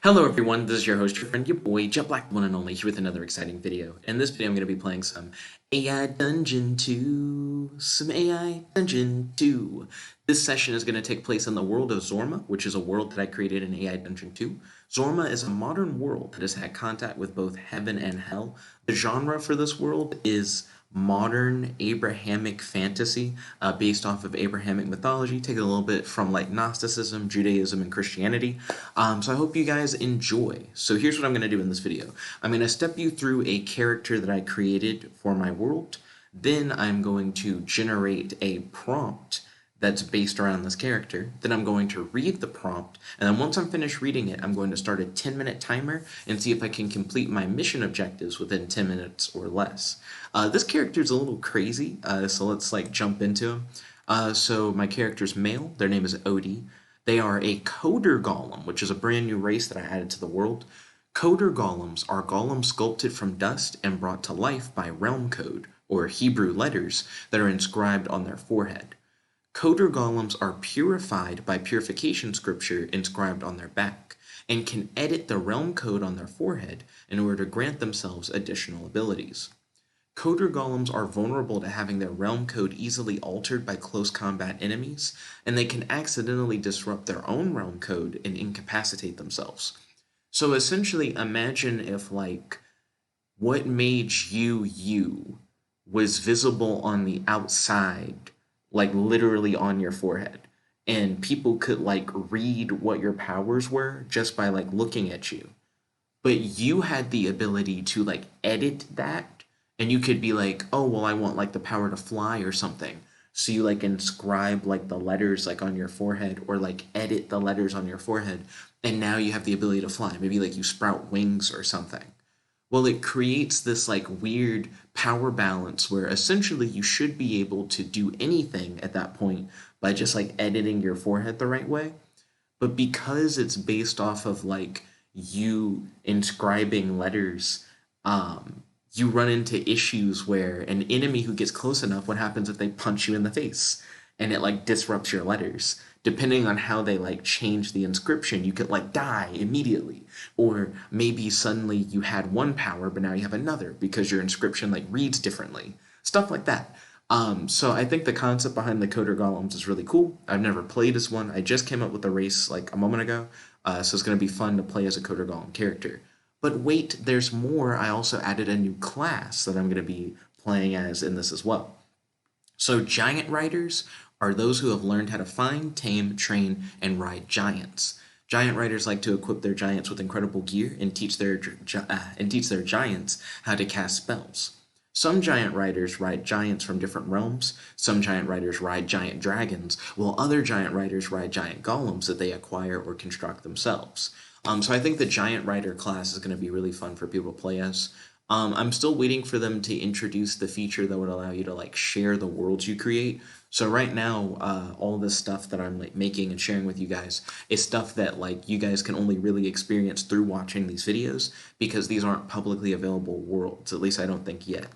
Hello everyone, this is your host, your friend, your boy, Jet Black, one and only, here with another exciting video. In this video, I'm going to be playing some AI Dungeon 2. This session is going to take place in the world of Zorma, which is a world that I created in AI Dungeon 2. Zorma is a modern world that has had contact with both heaven and hell. The genre for this world is modern Abrahamic fantasy, based off of Abrahamic mythology, taking a little bit from like Gnosticism, Judaism, and Christianity. So I hope you guys enjoy. So here's what I'm going to do in this video. I'm going to step you through a character that I created for my world. Then I'm going to generate a prompt that's based around this character. Then I'm going to read the prompt, and then once I'm finished reading it, I'm going to start a 10-minute timer and see if I can complete my mission objectives within 10 minutes or less. This character is a little crazy, so let's like jump into him. So my character's male, their name is Odie. They are a Coder Golem, which is a brand new race that I added to the world. Coder Golems are golems sculpted from dust and brought to life by realm code, or Hebrew letters, that are inscribed on their forehead. Coder Golems are purified by purification scripture inscribed on their back, and can edit the realm code on their forehead in order to grant themselves additional abilities. Coder Golems are vulnerable to having their realm code easily altered by close combat enemies, and they can accidentally disrupt their own realm code and incapacitate themselves. So essentially, imagine if like what made you was visible on the outside, like literally on your forehead, and people could like read what your powers were just by like looking at you. But you had the ability to like edit that, and you could be like, oh well, I want like the power to fly or something. So you like inscribe like the letters like on your forehead, or like edit the letters on your forehead, and now you have the ability to fly. Maybe like you sprout wings or something. Well, it creates this like weird power balance where essentially you should be able to do anything at that point by just like editing your forehead the right way. But because it's based off of like you inscribing letters, you run into issues where an enemy who gets close enough, what happens if they punch you in the face and it like disrupts your letters? Depending on how they like change the inscription, you could like die immediately. Or maybe suddenly you had one power, but now you have another because your inscription like reads differently. Stuff like that. So I think the concept behind the Coder Golems is really cool. I've never played as one. I just came up with a race like a moment ago. So it's going to be fun to play as a Coder Golem character. But wait, there's more. I also added a new class that I'm going to be playing as in this as well. So giant riders are those who have learned how to find, tame, train, and ride giants. Giant riders like to equip their giants with incredible gear and teach their giants how to cast spells. Some giant riders ride giants from different realms, some giant riders ride giant dragons, while other giant riders ride giant golems that they acquire or construct themselves. So I think the giant rider class is going to be really fun for people to play as. I'm still waiting for them to introduce the feature that would allow you to like share the worlds you create. So right now, all this stuff that I'm like making and sharing with you guys is stuff that like you guys can only really experience through watching these videos, because these aren't publicly available worlds, at least I don't think yet.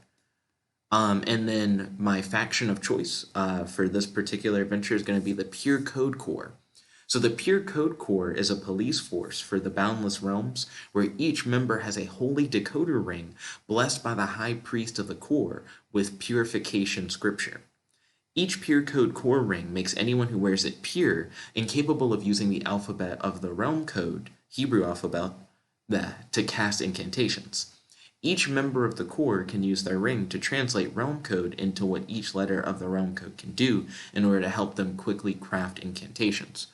And then my faction of choice for this particular adventure is going to be the Pure Code Corps. So the Pure Code Corps is a police force for the Boundless Realms, where each member has a holy decoder ring blessed by the High Priest of the Corps with purification scripture. Each Pure Code Core ring makes anyone who wears it pure and capable of using the alphabet of the realm code, Hebrew alphabet, to cast incantations. Each member of the core can use their ring to translate realm code into what each letter of the realm code can do in order to help them quickly craft incantations.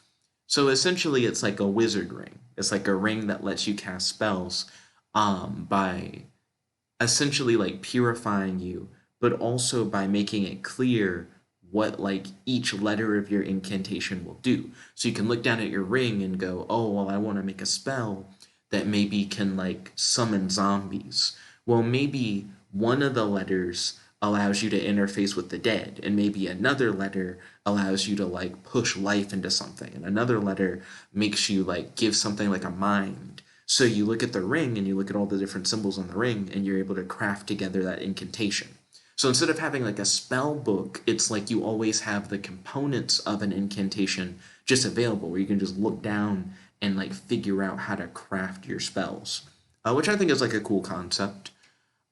So essentially it's like a wizard ring. It's like a ring that lets you cast spells by essentially like purifying you, but also by making it clear what like each letter of your incantation will do. So you can look down at your ring and go, oh, well, I want to make a spell that maybe can like summon zombies. Well, maybe one of the letters allows you to interface with the dead, and maybe another letter allows you to like push life into something, and another letter makes you like give something like a mind. So you look at the ring and you look at all the different symbols on the ring, and you're able to craft together that incantation. So instead of having like a spell book, it's like you always have the components of an incantation just available, where you can just look down and like figure out how to craft your spells, which I think is like a cool concept.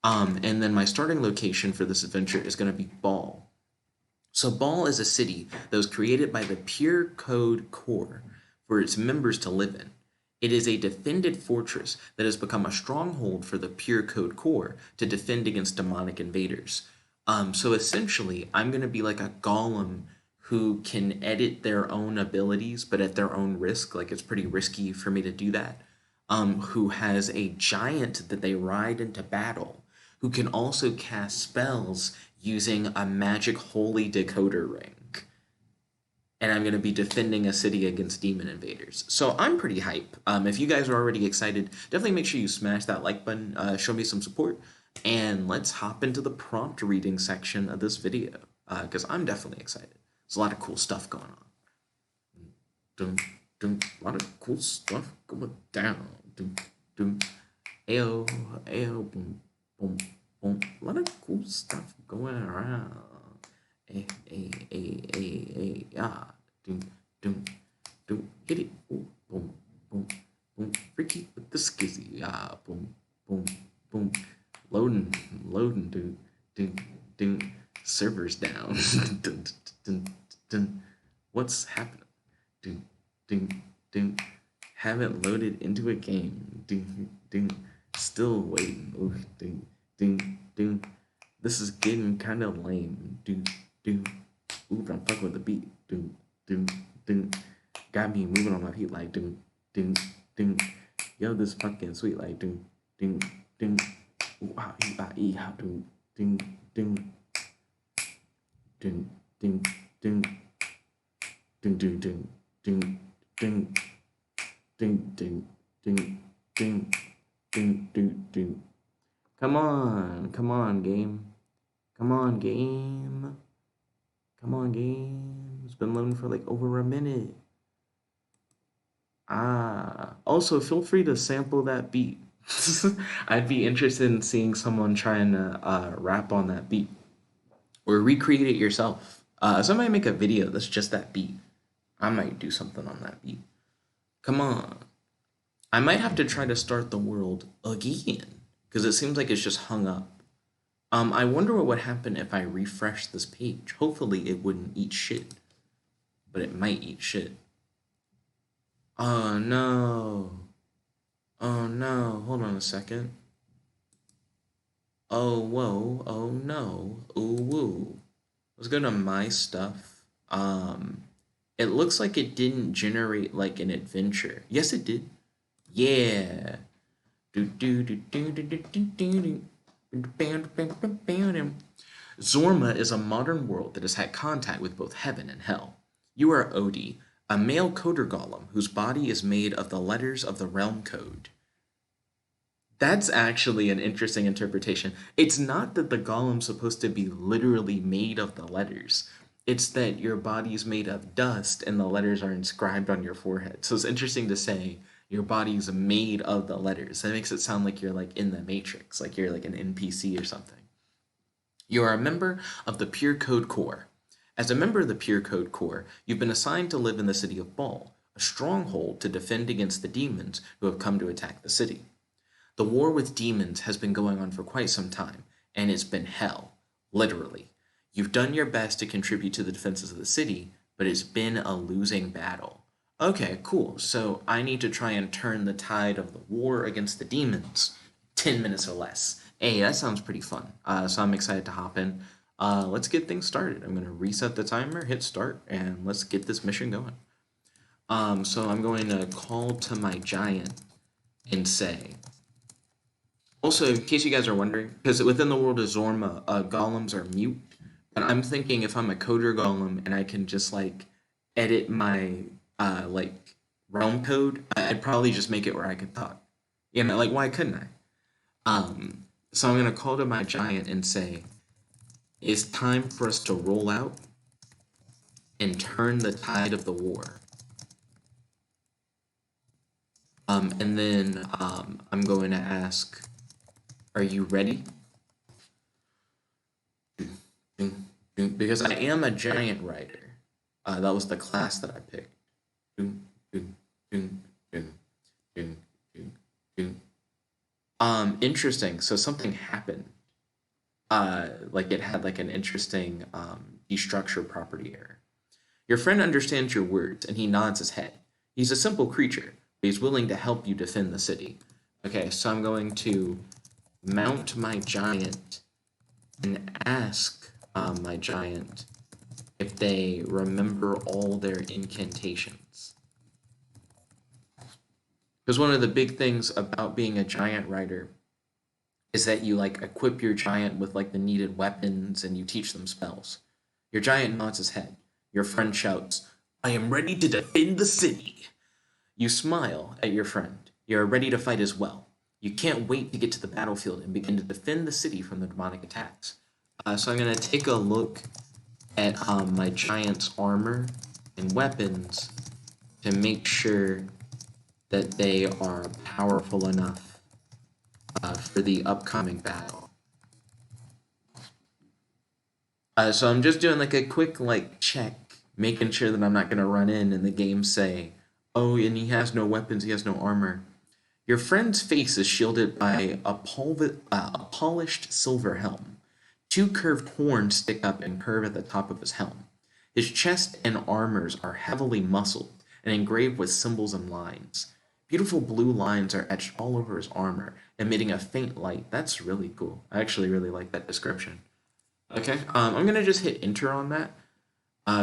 And then my starting location for this adventure is going to be Baal. So Baal is a city that was created by the Pure Code Core for its members to live in. It is a defended fortress that has become a stronghold for the Pure Code Core to defend against demonic invaders. So essentially, I'm going to be like a golem who can edit their own abilities, but at their own risk. Like, it's pretty risky for me to do that. Who has a giant that they ride into battle, who can also cast spells using a magic holy decoder ring. And I'm going to be defending a city against demon invaders. So I'm pretty hype. If you guys are already excited, definitely make sure you smash that like button, show me some support, and let's hop into the prompt reading section of this video, because I'm definitely excited. There's a lot of cool stuff going on. A lot of cool stuff going down. Ayo, ayo, boom, boom, boom. A lot of cool stuff going around. Yeah. Hit it. Ooh, boom, boom, boom. Freaky with the skizzy. Yeah, boom, boom, boom. Loading, Servers down. What's happening? Haven't loaded into a game. Still waiting. Ooh, This is getting kind of lame. Ooh, I'm fucking with the beat. Got me moving on my feet like Yo, this fucking sweet like Ooh, ah, ee, ah, ee, how ding ding ding ding ding ding ding ding ding ding. Come on, game. Come on, game. It's been loading for like over a minute. Also feel free to sample that beat. I'd be interested in seeing someone trying to rap on that beat or recreate it yourself. Somebody make a video that's just that beat. I might do something on that beat. Come on. I might have to try to start the world again because it seems like it's just hung up. I wonder what would happen if I refresh this page. Hopefully it wouldn't eat shit, but it might eat shit. Oh no. Oh no. Hold on a second. Oh whoa. Oh no. Ooh woo. Let's go to my stuff. It looks like it didn't generate like an adventure. Yes, it did. Yeah. Zorma is a modern world that has had contact with both heaven and hell. You are Odie, a male coder golem whose body is made of the letters of the realm code. That's actually an interesting interpretation. It's not that the golem's supposed to be literally made of the letters. It's that your body's made of dust and the letters are inscribed on your forehead. So it's interesting to say your body's made of the letters. That makes it sound like you're like in the Matrix, like you're like an NPC or something. You are a member of the Pure Code Core. As a member of the Pure Code Core, you've been assigned to live in the city of Baal, a stronghold to defend against the demons who have come to attack the city. The war with demons has been going on for quite some time, and it's been hell, literally. You've done your best to contribute to the defenses of the city, but it's been a losing battle. Okay, cool. So I need to try and turn the tide of the war against the demons. 10 minutes or less. Hey, that sounds pretty fun. So I'm excited to hop in. Let's get things started. I'm going to reset the timer, hit start, and let's get this mission going. So I'm going to call to my giant and say, also, in case you guys are wondering, because within the world of Zorma, golems are mute. But I'm thinking if I'm a coder golem and I can just like edit my like realm code, I'd probably just make it where I could talk. You know, like why couldn't I? So I'm gonna call to my giant and say, it's time for us to roll out and turn the tide of the war. And then I'm going to ask, are you ready? Because I am a giant rider. That was the class that I picked. Dun, dun, dun, dun. Interesting. So something happened. Like it had like an interesting destructure property error. Your friend understands your words and he nods his head. He's a simple creature, but he's willing to help you defend the city. Okay, so I'm going to mount my giant and ask my giant if they remember all their incantations. Because one of the big things about being a giant rider is that you like equip your giant with like the needed weapons and you teach them spells. Your giant nods his head. Your friend shouts, "I am ready to defend the city." You smile at your friend. You are ready to fight as well. You can't wait to get to the battlefield and begin to defend the city from the demonic attacks. So I'm going to take a look at my giant's armor and weapons to make sure that they are powerful enough for the upcoming battle. So I'm just doing like a quick like check, making sure that I'm not going to run in and the game say, "Oh, and he has no weapons, he has no armor." Your friend's face is shielded by a polished silver helm. Two curved horns stick up and curve at the top of his helm. His chest and armors are heavily muscled and engraved with symbols and lines. Beautiful blue lines are etched all over his armor, emitting a faint light. That's really cool. I actually really like that description. Okay, I'm going to just hit enter on that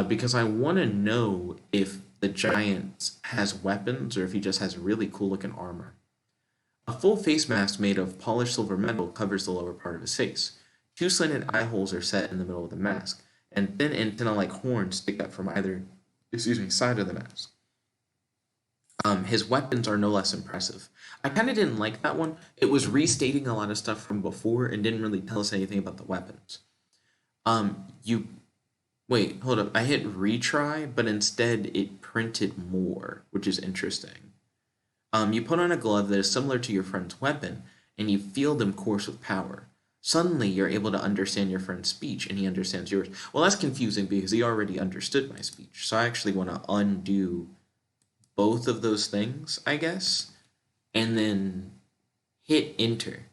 because I want to know if the giant has weapons or if he just has really cool looking armor. A full face mask made of polished silver metal covers the lower part of his face. Two slanted eye holes are set in the middle of the mask, and thin antenna-like horns stick up from either, side of the mask. His weapons are no less impressive. I kind of didn't like that one. It was restating a lot of stuff from before and didn't really tell us anything about the weapons. Wait, hold up. I hit retry, but instead it printed more, which is interesting. You put on a glove that is similar to your friend's weapon, and you feel them course with power. Suddenly, you're able to understand your friend's speech, and he understands yours. Well, that's confusing because he already understood my speech, so I actually want to undo both of those things, I guess, and then hit enter.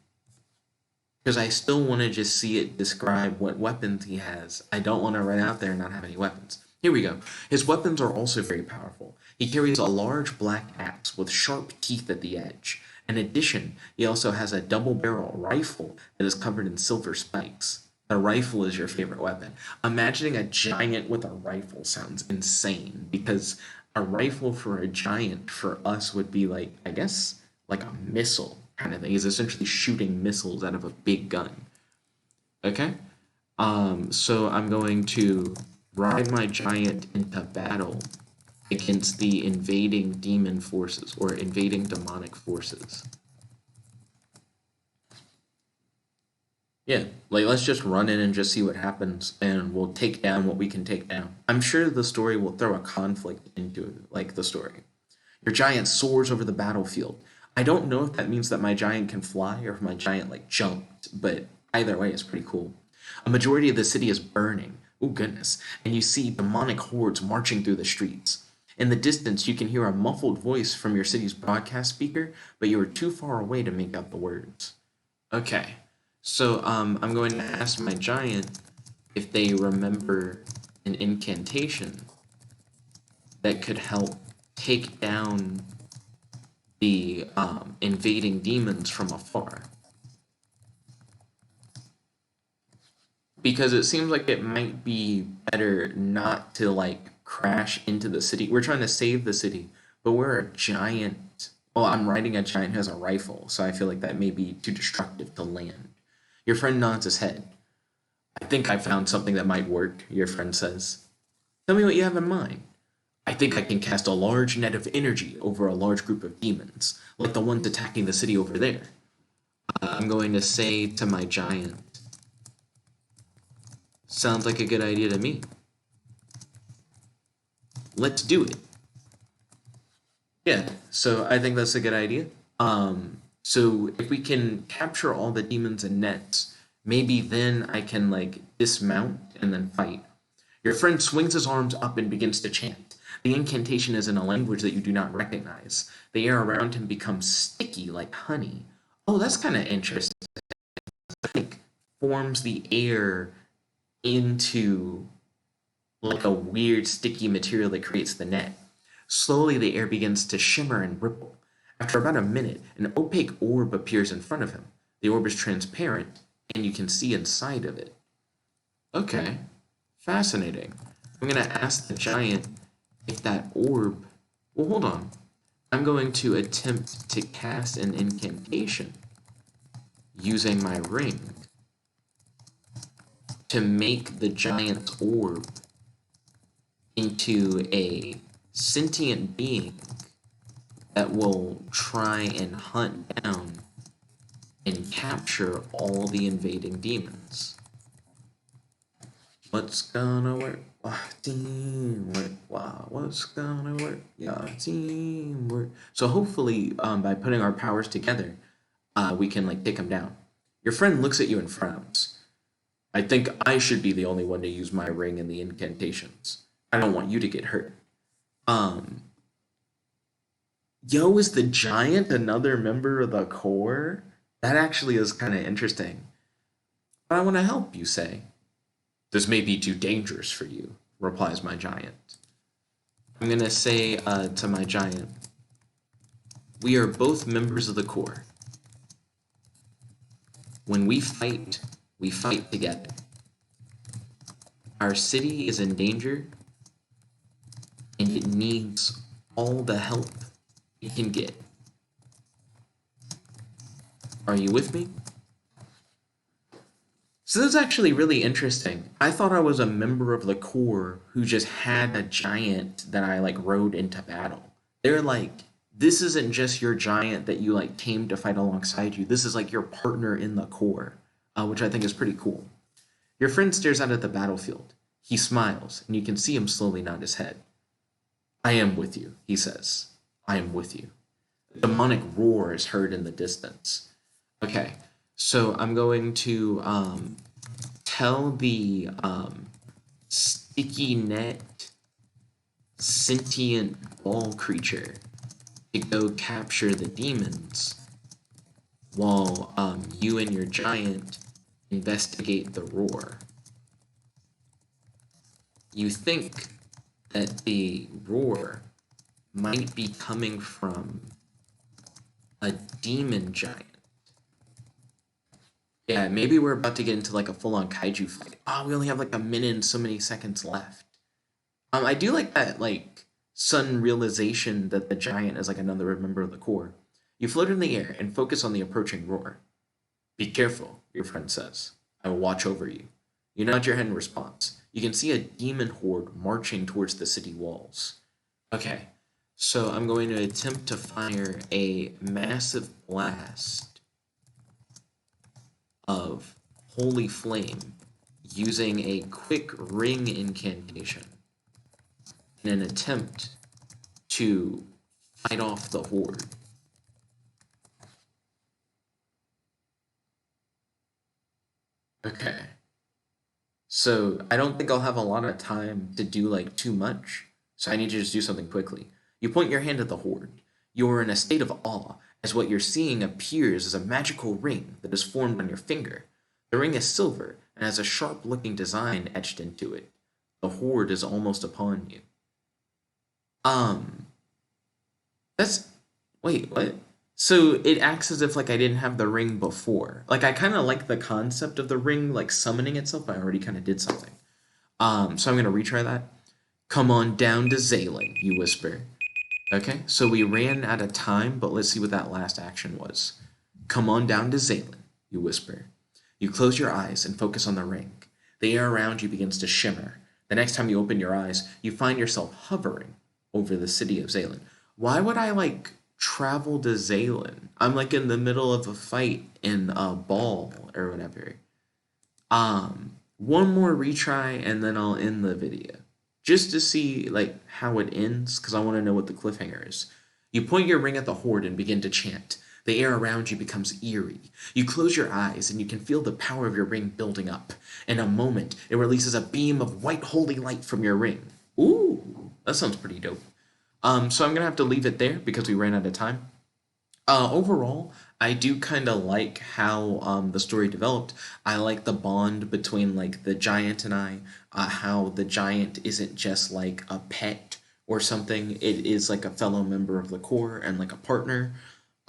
Because I still want to just see it describe what weapons he has. I don't want to run out there and not have any weapons. Here we go. His weapons are also very powerful. He carries a large black axe with sharp teeth at the edge. In addition, he also has a double-barrel rifle that is covered in silver spikes. The rifle is your favorite weapon. Imagining a giant with a rifle sounds insane because a rifle for a giant for us would be like, I guess, like a missile kind of thing. He's essentially shooting missiles out of a big gun. Okay? So I'm going to ride my giant into battle against the invading demon forces or invading demonic forces. Yeah, like let's just run in and just see what happens and we'll take down what we can take down. I'm sure the story will throw a conflict into like the story. Your giant soars over the battlefield. I don't know if that means that my giant can fly or if my giant like jumped, but either way it's pretty cool. A majority of the city is burning. Oh goodness. And you see demonic hordes marching through the streets. In the distance, you can hear a muffled voice from your city's broadcast speaker, but you are too far away to make out the words. Okay, so I'm going to ask my giant if they remember an incantation that could help take down the invading demons from afar. Because it seems like it might be better not to like crash into the city. We're trying to save the city, but we're a giant. Well, I'm riding a giant who has a rifle, so I feel like that may be too destructive to land. Your friend nods his head. I think I found something that might work, your friend says. Tell me what you have in mind. I think I can cast a large net of energy over a large group of demons, like the ones attacking the city over there. I'm going to say to my giant, sounds like a good idea to me. Let's do it. Yeah, so I think that's a good idea. So if we can capture all the demons and nets, maybe then I can like dismount and then fight. Your friend swings his arms up and begins to chant. The incantation is in a language that you do not recognize. The air around him becomes sticky like honey. Oh, that's kind of interesting. Like, forms the air into like a weird sticky material that creates the net. Slowly, the air begins to shimmer and ripple. After about a minute, an opaque orb appears in front of him. The orb is transparent, and you can see inside of it. Okay, fascinating. I'm going to ask the giant if that orb... Well, hold on. I'm going to attempt to cast an incantation using my ring to make the giant's orb into a sentient being that will try and hunt down and capture all the invading demons. What's gonna work? Teamwork. Wow, what's gonna work? Yeah, teamwork. So hopefully, by putting our powers together, we can like take them down. Your friend looks at you and frowns. I think I should be the only one to use my ring in the incantations. I don't want you to get hurt. Yo, is the giant another member of the core? That actually is kind of interesting. But I want to help, you say. This may be too dangerous for you, replies my giant. I'm going to say to my giant, we are both members of the core. When we fight together. Our city is in danger, and it needs all the help it can get. Are you with me? So this is actually really interesting. I thought I was a member of the core who just had a giant that I like rode into battle. They're like, this isn't just your giant that you like came to fight alongside you. This is like your partner in the core, which I think is pretty cool. Your friend stares out at the battlefield. He smiles, and you can see him slowly nod his head. I am with you, he says. I am with you. A demonic roar is heard in the distance. Okay, so I'm going to tell the sticky net sentient ball creature to go capture the demons while you and your giant investigate the roar. You think that the roar might be coming from a demon giant. Yeah, maybe we're about to get into like a full-on kaiju fight. Oh, we only have like a minute and so many seconds left. I do like that like sudden realization that the giant is like another member of the core. You float in the air and focus on the approaching roar. Be careful, your friend says. I will watch over you. You nod your head in response. You can see a demon horde marching towards the city walls. Okay, so I'm going to attempt to fire a massive blast of holy flame using a quick ring incantation in an attempt to fight off the horde. Okay. So I don't think I'll have a lot of time to do like too much, so I need to just do something quickly. You point your hand at the horde. You are in a state of awe as what you're seeing appears as a magical ring that is formed on your finger. The ring is silver and has a sharp-looking design etched into it. The horde is almost upon you. That's... Wait, what? So it acts as if like I didn't have the ring before. Like I kind of like the concept of the ring like summoning itself, but I already kind of did something. So I'm gonna retry that. Come on down to Zaylan, you whisper. Okay, so we ran out of time, but let's see what that last action was. Come on down to Zaylan, you whisper. You close your eyes and focus on the ring. The air around you begins to shimmer. The next time you open your eyes, you find yourself hovering over the city of Zaylan. Why would I like travel to Zaylan? I'm like in the middle of a fight in Baal or whatever. One more retry and then I'll end the video. Just to see like how it ends, because I want to know what the cliffhanger is. You point your ring at the horde and begin to chant. The air around you becomes eerie. You close your eyes and you can feel the power of your ring building up. In a moment, it releases a beam of white holy light from your ring. Ooh, That sounds pretty dope. So I'm gonna have to leave it there because we ran out of time. Overall, I do kind of like how the story developed. I like the bond between like the giant and I. How the giant isn't just like a pet or something. It is like a fellow member of the core and like a partner.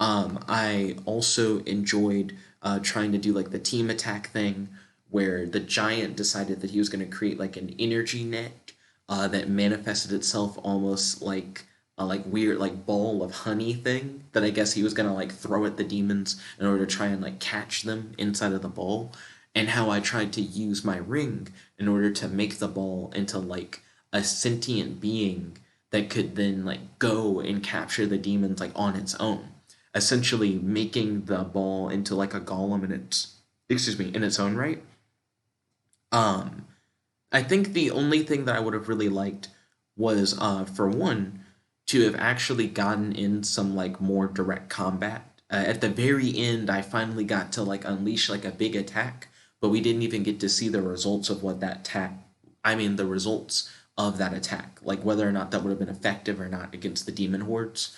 I also enjoyed trying to do like the team attack thing, where the giant decided that he was going to create like an energy net that manifested itself almost like a like weird like ball of honey thing that I guess he was gonna like throw at the demons in order to try and like catch them inside of the ball, and how I tried to use my ring in order to make the ball into like a sentient being that could then like go and capture the demons like on its own, essentially making the ball into like a golem in its in its own right. Um, I think the only thing that I would have really liked was, for one, to have actually gotten in some like more direct combat. At the very end, I finally got to like unleash like a big attack, but we didn't even get to see the results of what that attack. I mean, the results of that attack, like whether or not that would have been effective or not against the demon hordes.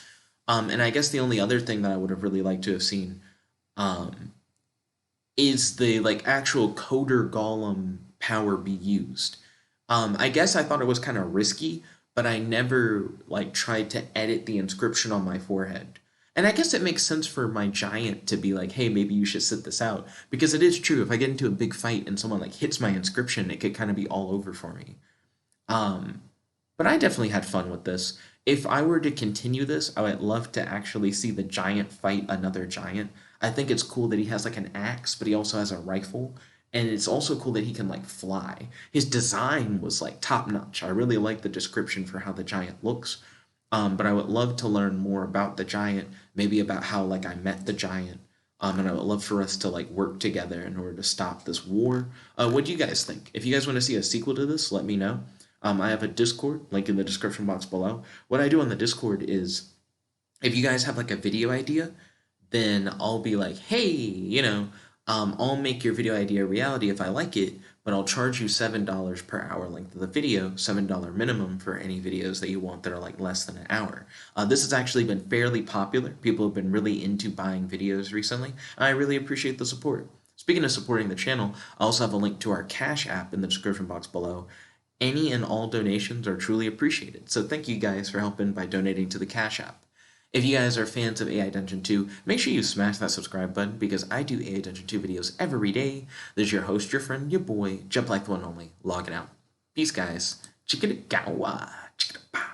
And I guess the only other thing that I would have really liked to have seen, um, is the like actual coder golem power be used. I guess I thought it was kind of risky, but I never like tried to edit the inscription on my forehead. And I guess it makes sense for my giant to be like, hey, maybe you should sit this out. Because it is true, if I get into a big fight and someone like hits my inscription, it could kind of be all over for me. Um, but I definitely had fun with this. If I were to continue this, I would love to actually see the giant fight another giant. I think it's cool that he has like an axe, but he also has a rifle. And it's also cool that he can like fly. His design was like top notch. I really like the description for how the giant looks. But I would love to learn more about the giant, maybe about how like I met the giant. And I would love for us to like work together in order to stop this war. What do you guys think? If you guys want to see a sequel to this, let me know. I have a Discord link in the description box below. What I do on the Discord is, if you guys have like a video idea, then I'll be like, hey, I'll make your video idea a reality if I like it, but I'll charge you $7 per hour length of the video, $7 minimum for any videos that you want that are like less than an hour. This has actually been fairly popular. People have been really into buying videos recently, and I really appreciate the support. Speaking of supporting the channel, I also have a link to our Cash app in the description box below. Any and all donations are truly appreciated, so thank you guys for helping by donating to the Cash app. If you guys are fans of AI Dungeon 2, make sure you smash that subscribe button because I do AI Dungeon 2 videos every day. This is your host, your friend, your boy, Jump Like the One Only, logging out. Peace, guys. Chickadagawa. Chickadapow.